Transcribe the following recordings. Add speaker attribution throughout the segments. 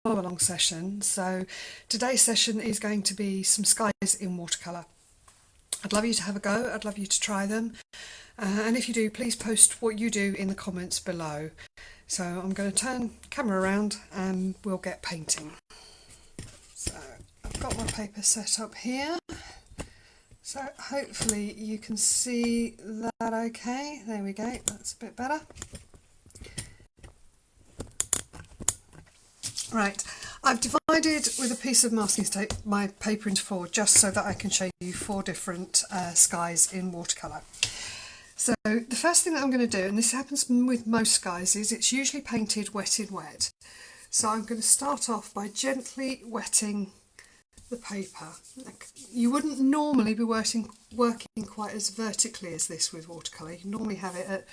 Speaker 1: follow along session. So today's session is going to be some skies in watercolour. I'd love you to have a go, I'd love you to try them, and if you do, please post what you do in the comments below. So I'm going to turn the camera around and we'll get painting. So I've got my paper set up here, so hopefully you can see that okay. There we go, that's a bit better. Right, I've divided with a piece of masking tape my paper into four just so that I can show you four different skies in watercolour. So the first thing that I'm going to do, and this happens with most skies, is it's usually painted wet in wet. So I'm going to start off by gently wetting the paper. You wouldn't normally be working quite as vertically as this with watercolour. You normally have it at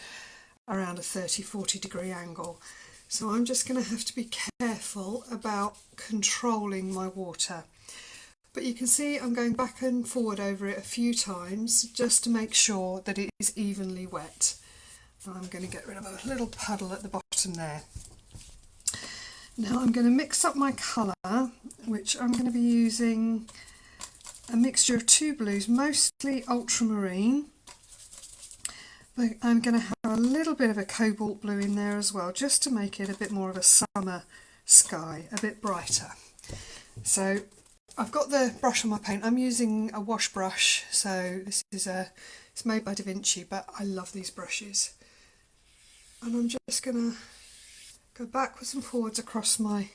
Speaker 1: around a 30-40 degree angle. So I'm just going to have to be careful about controlling my water. But you can see I'm going back and forward over it a few times just to make sure that it is evenly wet. And I'm going to get rid of a little puddle at the bottom there. Now I'm going to mix up my colour, which I'm going to be using a mixture of two blues, mostly ultramarine. But I'm going to have a little bit of a cobalt blue in there as well, just to make it a bit more of a summer sky, a bit brighter. So I've got the brush on my paint. I'm using a wash brush, so this is it's made by Da Vinci, but I love these brushes. And I'm just going to go backwards and forwards across my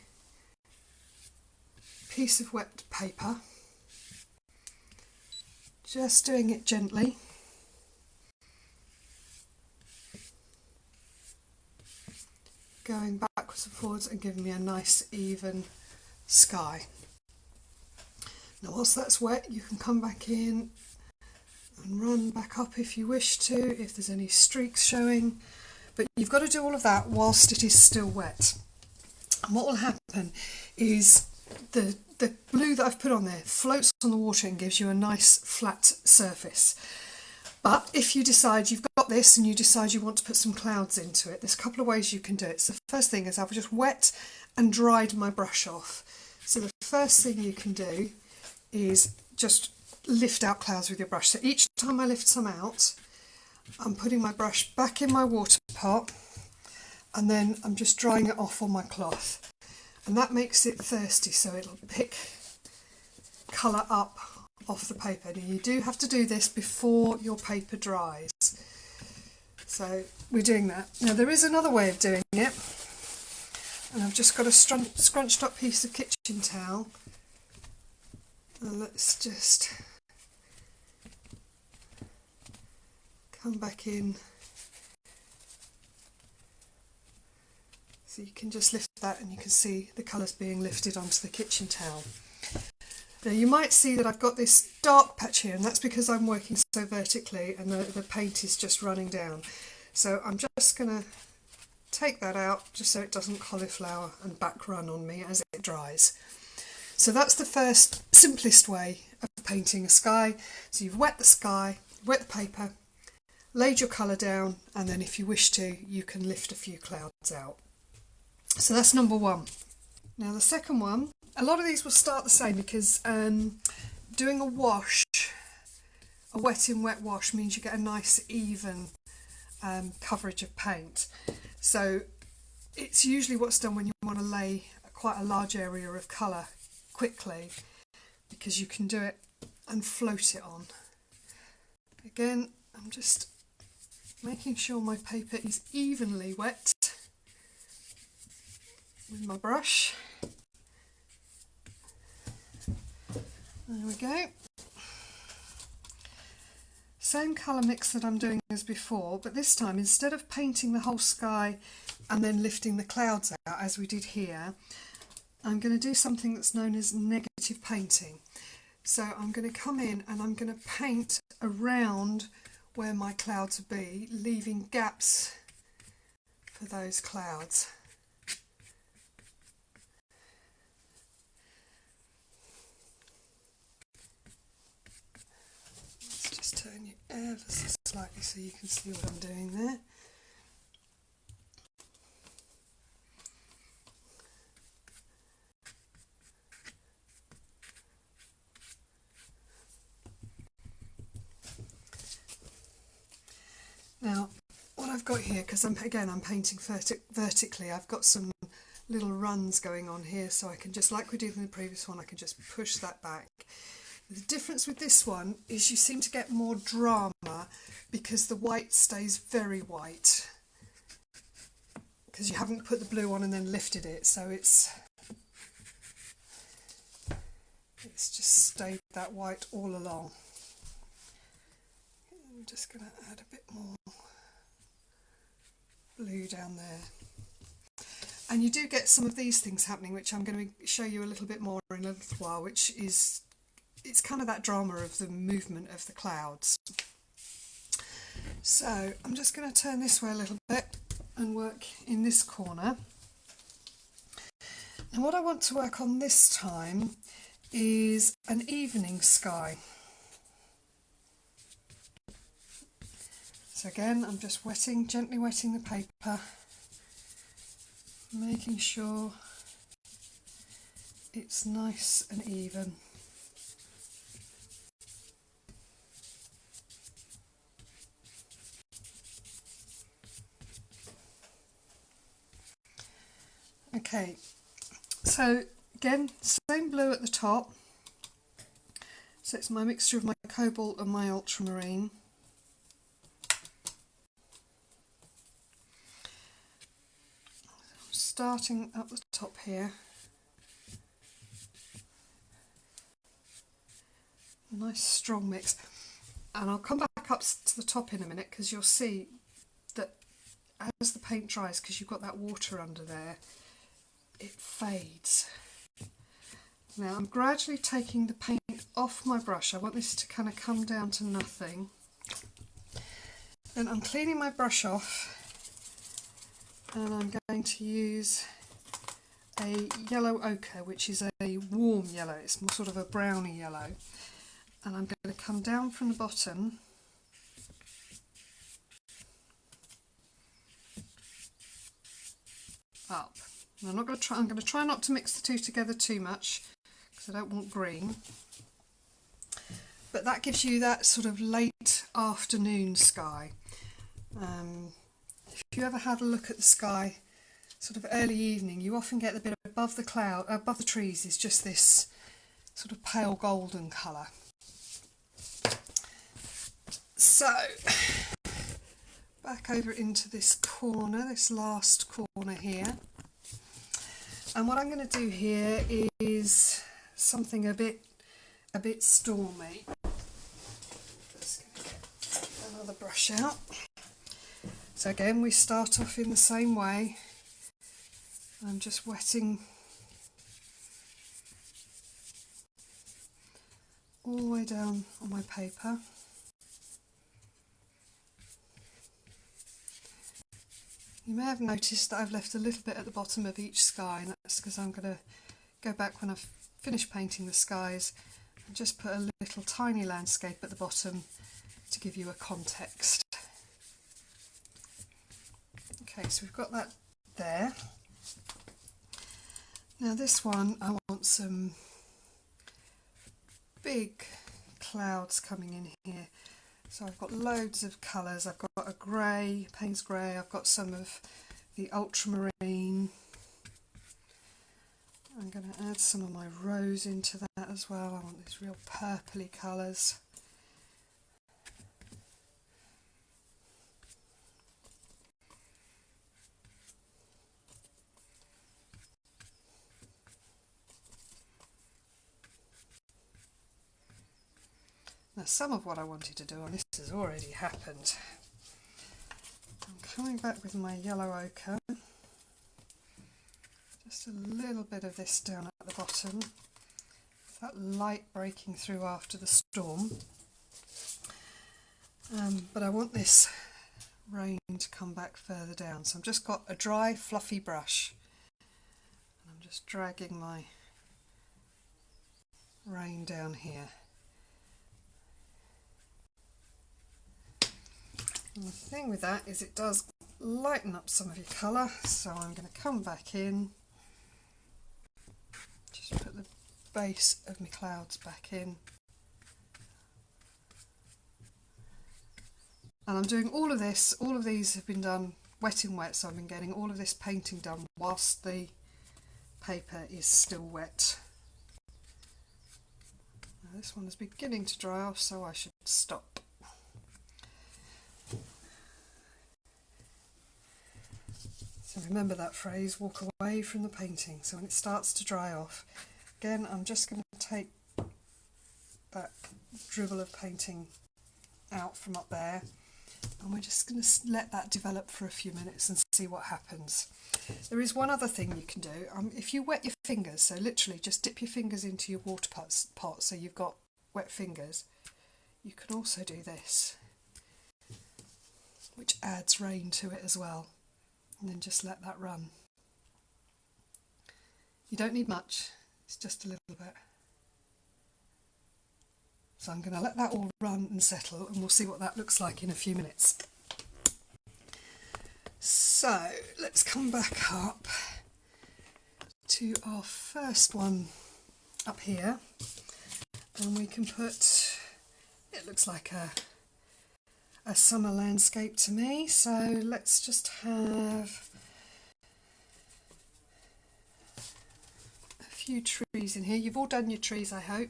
Speaker 1: piece of wet paper, just doing it gently. Going backwards and forwards and giving me a nice even sky. Now whilst that's wet, you can come back in and run back up if you wish to, if there's any streaks showing, but you've got to do all of that whilst it is still wet. And what will happen is the blue that I've put on there floats on the water and gives you a nice flat surface. But if you decide you've got this and you decide you want to put some clouds into it, there's a couple of ways you can do it. So the first thing is I've just wet and dried my brush off. So the first thing you can do is just lift out clouds with your brush. So each time I lift some out, I'm putting my brush back in my water pot and then I'm just drying it off on my cloth. And that makes it thirsty, so it'll pick colour up off the paper. Now you do have to do this before your paper dries. So we're doing that. Now there is another way of doing it, and I've just got a scrunched up piece of kitchen towel. And let's just come back in. So you can just lift that and you can see the colours being lifted onto the kitchen towel. Now you might see that I've got this dark patch here, and that's because I'm working so vertically and the paint is just running down. So I'm just going to take that out just so it doesn't cauliflower and back run on me as it dries. So that's the first simplest way of painting a sky. So you've wet the sky, wet the paper, laid your colour down, and then if you wish to, you can lift a few clouds out. So that's number one. Now the second one, a lot of these will start the same because doing a wash, a wet in wet wash, means you get a nice even coverage of paint. So it's usually what's done when you want to lay quite a large area of colour quickly, because you can do it and float it on. Again, I'm just making sure my paper is evenly wet with my brush. There we go. Same colour mix that I'm doing as before, but this time instead of painting the whole sky and then lifting the clouds out as we did here, I'm going to do something that's known as negative painting. So I'm going to come in and I'm going to paint around where my clouds will be, leaving gaps for those clouds. Turn you ever so slightly so you can see what I'm doing there. got here, because I'm painting vertically, I've got some little runs going on here, so I can just, like we did in the previous one, I can just push that back. The difference with this one is you seem to get more drama because the white stays very white, because you haven't put the blue on and then lifted it, so it's just stayed that white all along. I'm just going to add a bit more blue down there. And you do get some of these things happening, which I'm going to show you a little bit more in a little while, which is, it's kind of that drama of the movement of the clouds. So I'm just going to turn this way a little bit and work in this corner. And what I want to work on this time is an evening sky. So again, I'm just gently wetting the paper, making sure it's nice and even. Okay, so again, same blue at the top. So it's my mixture of my cobalt and my ultramarine. Starting up the top here. A nice strong mix. And I'll come back up to the top in a minute, because you'll see that as the paint dries, because you've got that water under there, it fades. Now I'm gradually taking the paint off my brush. I want this to kind of come down to nothing. Then I'm cleaning my brush off, and I'm going to use a yellow ochre, which is a warm yellow. It's more sort of a browny yellow. And I'm going to come down from the bottom up. And I'm going to try not to mix the two together too much, because I don't want green. But that gives you that sort of late afternoon sky. If you ever had a look at the sky, sort of early evening, you often get the bit above the trees is just this sort of pale golden colour. So, back over into this corner, this last corner here. And what I'm going to do here is something a bit stormy. Just going to get another brush out. So again, we start off in the same way. I'm just wetting all the way down on my paper. You may have noticed that I've left a little bit at the bottom of each sky, and that's because I'm going to go back when I've finished painting the skies and just put a little tiny landscape at the bottom to give you a context. Okay, so we've got that there. Now this one, I want some big clouds coming in here. So I've got loads of colours. I've got a grey, Payne's grey, I've got some of the ultramarine. I'm going to add some of my rose into that as well. I want these real purpley colours. Now some of what I wanted to do on this has already happened. I'm coming back with my yellow ochre. Just a little bit of this down at the bottom. That light breaking through after the storm. But I want this rain to come back further down. So I've just got a dry, fluffy brush. And I'm just dragging my rain down here. And the thing with that is it does lighten up some of your colour, so I'm going to come back in, just put the base of my clouds back in, And I'm doing all of these have been done wet in wet, so I've been getting all of this painting done whilst the paper is still wet. Now this one is beginning to dry off, so I should stop. So remember that phrase, walk away from the painting. So when it starts to dry off, again I'm just going to take that dribble of painting out from up there, and we're just going to let that develop for a few minutes and see what happens. There is one other thing you can do. If you wet your fingers, so literally just dip your fingers into your water pot so you've got wet fingers, you can also do this, which adds rain to it as well, and then just let that run. You don't need much, it's just a little bit. So I'm going to let that all run and settle, and we'll see what that looks like in a few minutes. So let's come back up to our first one up here, and we can put, it looks like a summer landscape to me, so let's just have a few trees in here. You've all done your trees, I hope.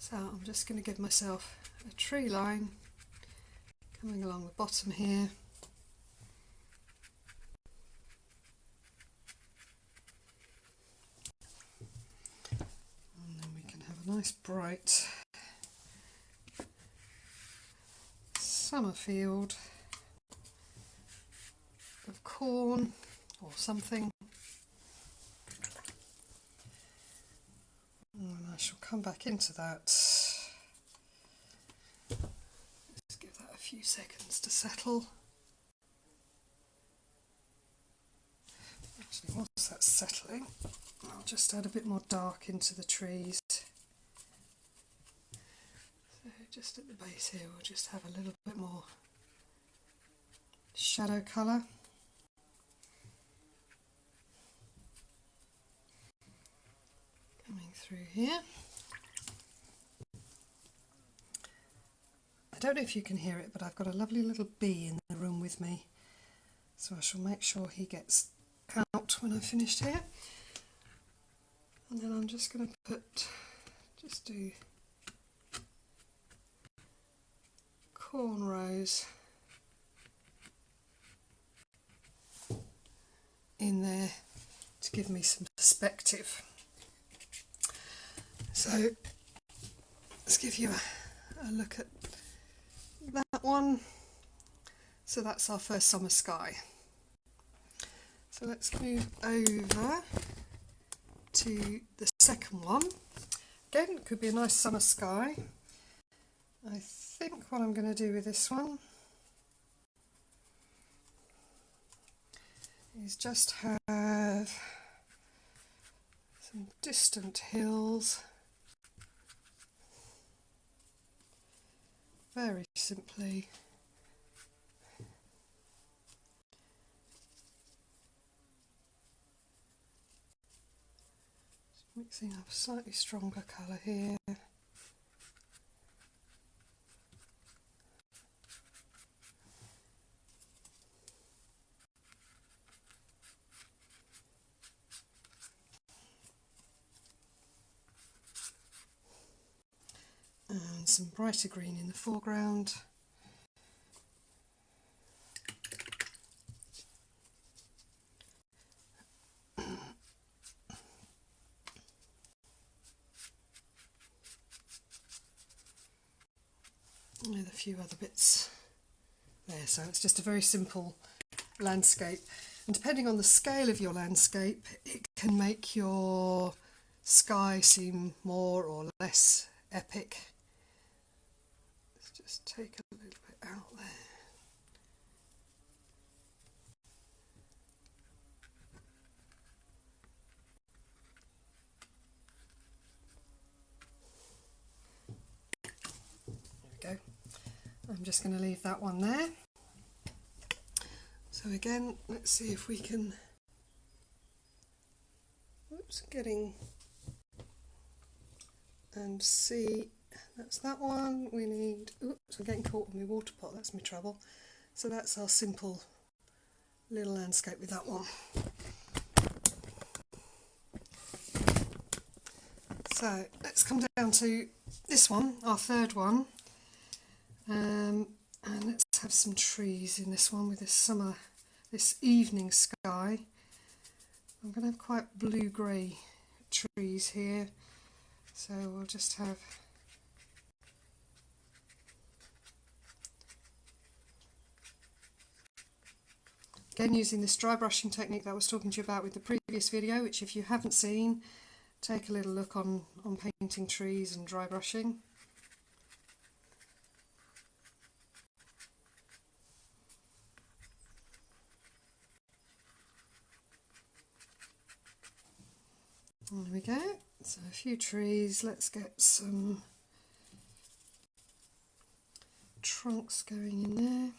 Speaker 1: So I'm just going to give myself a tree line coming along the bottom here. And then we can have a nice bright summer field of corn or something. And I shall come back into that. Just give that a few seconds to settle. Actually, whilst that's settling, I'll just add a bit more dark into the trees. So just at the base here, we'll just have a little bit more shadow colour. Coming through here. I don't know if you can hear it, but I've got a lovely little bee in the room with me, so I shall make sure he gets out when I've finished here. And then I'm just going to do cornrows in there to give me some perspective. So let's give you a look at that one. So that's our first summer sky. So let's move over to the second one. Again, it could be a nice summer sky. I think what I'm going to do with this one is just have some distant hills. Very simply. Just mixing up a slightly stronger colour here. And some brighter green in the foreground. With a few other bits there, so it's just a very simple landscape, and depending on the scale of your landscape it can make your sky seem more or less epic. Let's just take a little bit out there. There we go. I'm just going to leave that one there. So again, let's see if we can, getting and see that's that one. We need, oops, I'm getting caught with my water pot, that's my trouble. So that's our simple little landscape with that one. So let's come down to this one, our third one, and let's have some trees in this one with this evening sky. I'm going to have quite blue-grey trees here, so we'll just have again using this dry brushing technique that I was talking to you about with the previous video, which if you haven't seen, take a little look on painting trees and dry brushing. There we go, so a few trees, let's get some trunks going in there.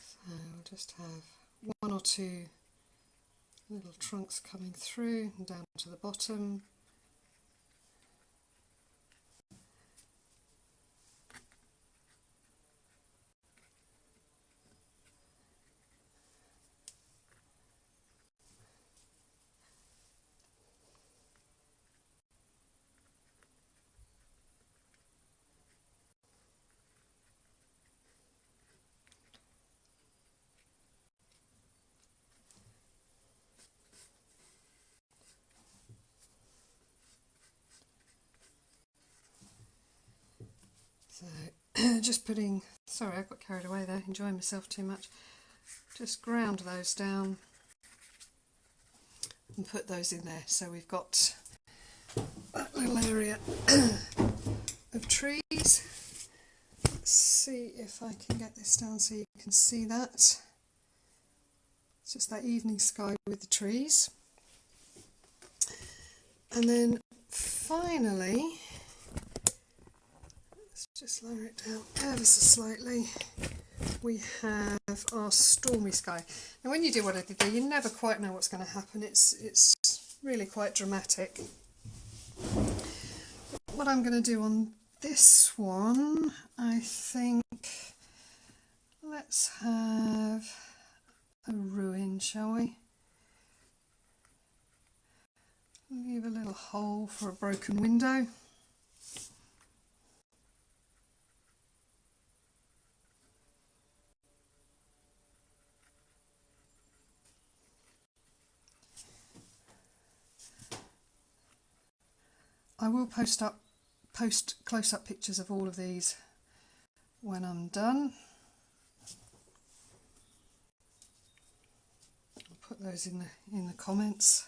Speaker 1: So we'll just have one or two little trunks coming through and down to the bottom. So just putting, sorry I got carried away there, enjoying myself too much. Just ground those down and put those in there. So we've got that little area of trees. Let's see if I can get this down so you can see that. It's just that evening sky with the trees. And then finally, just lower it down ever so slightly, we have our stormy sky. Now when you do what I did there, you never quite know what's going to happen. It's really quite dramatic. What I'm going to do on this one, I think, let's have a ruin, shall we? Leave a little hole for a broken window. I will post close-up pictures of all of these when I'm done. I'll put those in the comments.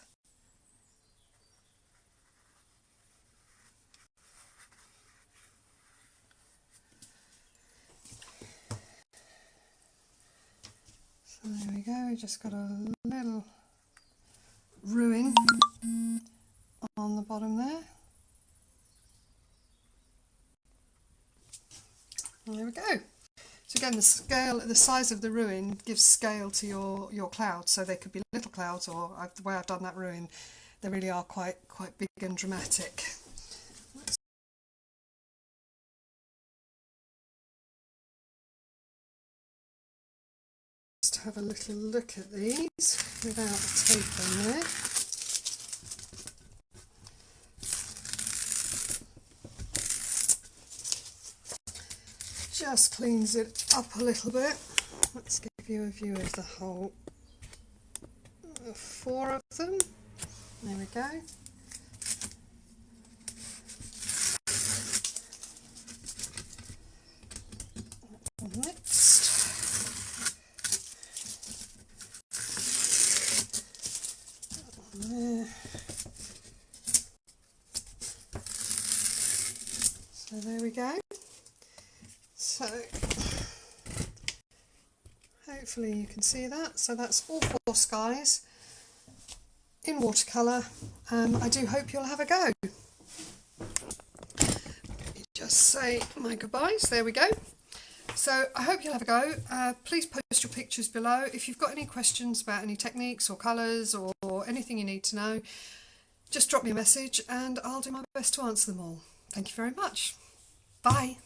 Speaker 1: So there we go. We just got a little ruin on the bottom there. And there we go. So again, the size of the ruin gives scale to your clouds. So they could be little clouds, or the way I've done that ruin, they really are quite big and dramatic. Let's just have a little look at these without the tape on there. Just cleans it up a little bit. Let's give you a view of the whole 4 of them. There we go. Next, there. So there we go. So hopefully you can see that. So that's all 4 skies in watercolour. I do hope you'll have a go. Let me just say my goodbyes. There we go. So I hope you'll have a go. Please post your pictures below. If you've got any questions about any techniques or colours or anything you need to know, just drop me a message and I'll do my best to answer them all. Thank you very much. Bye.